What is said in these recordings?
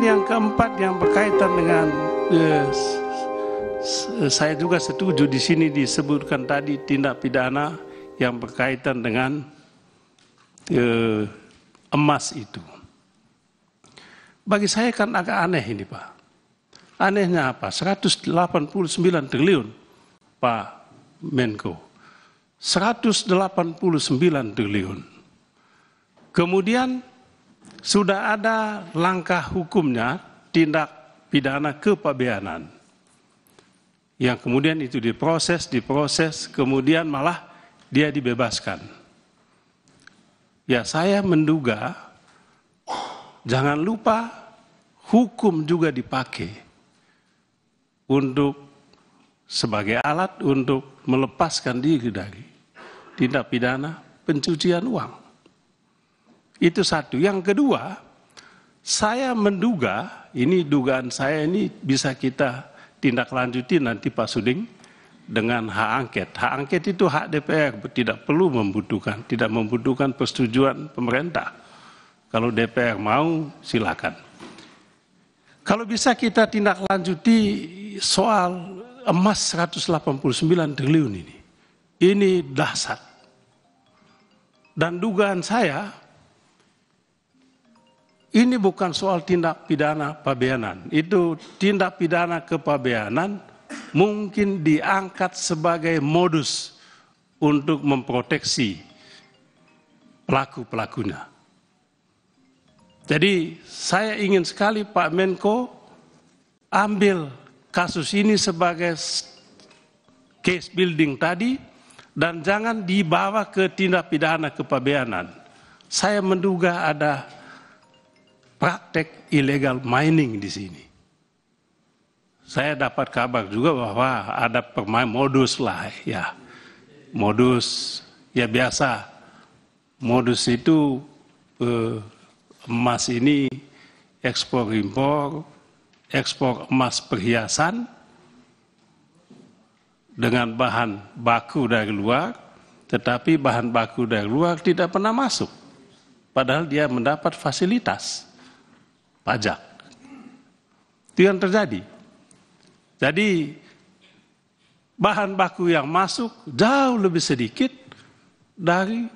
Kemudian yang keempat yang berkaitan dengan saya juga setuju di sini disebutkan tadi tindak pidana yang berkaitan dengan emas itu. Bagi saya kan agak aneh ini Pak. Anehnya apa? 189 triliun Pak Menko. 189 triliun. Kemudian sudah ada langkah hukumnya tindak pidana kepabeanan. Yang kemudian itu diproses, kemudian malah dia dibebaskan. Ya saya menduga, jangan lupa hukum juga dipakai untuk sebagai alat untuk melepaskan diri dari tindak pidana pencucian uang. Itu satu. Yang kedua, saya menduga, ini dugaan saya ini bisa kita tindak lanjuti nanti Pak Suding dengan hak angket. Hak angket itu hak DPR, tidak membutuhkan persetujuan pemerintah. Kalau DPR mau, silakan. Kalau bisa kita tindak lanjuti soal emas 189 triliun ini. Ini dahsyat. Dan dugaan saya, ini bukan soal tindak pidana pabeanan. Itu tindak pidana kepabeanan mungkin diangkat sebagai modus untuk memproteksi pelaku-pelakunya. Jadi saya ingin sekali Pak Menko ambil kasus ini sebagai case building tadi dan jangan dibawa ke tindak pidana kepabeanan. Saya menduga ada praktek illegal mining di sini. Saya dapat kabar juga bahwa ada modus lah ya. Modus ya biasa. Modus itu emas ini ekspor impor, ekspor emas perhiasan dengan bahan baku dari luar, tetapi bahan baku dari luar tidak pernah masuk. Padahal dia mendapat fasilitas pajak. Itu yang terjadi. Jadi bahan baku yang masuk jauh lebih sedikit dari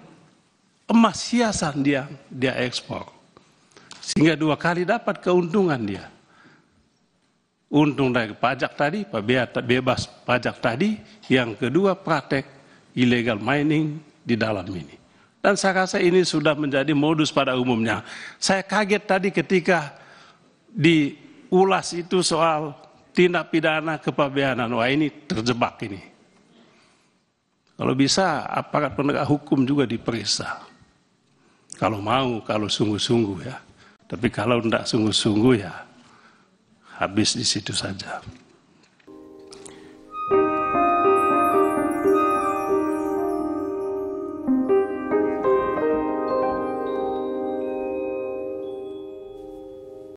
emas hiasan dia ekspor. Sehingga 2 kali dapat keuntungan dia. Untung dari pajak tadi, bebas pajak tadi, yang kedua praktek illegal mining di dalam ini. Dan saya rasa ini sudah menjadi modus pada umumnya. Saya kaget tadi ketika diulas itu soal tindak pidana kepabeanan. Wah ini terjebak ini. Kalau bisa aparat penegak hukum juga diperiksa. Kalau mau, kalau sungguh-sungguh ya. Tapi kalau tidak sungguh-sungguh ya habis di situ saja.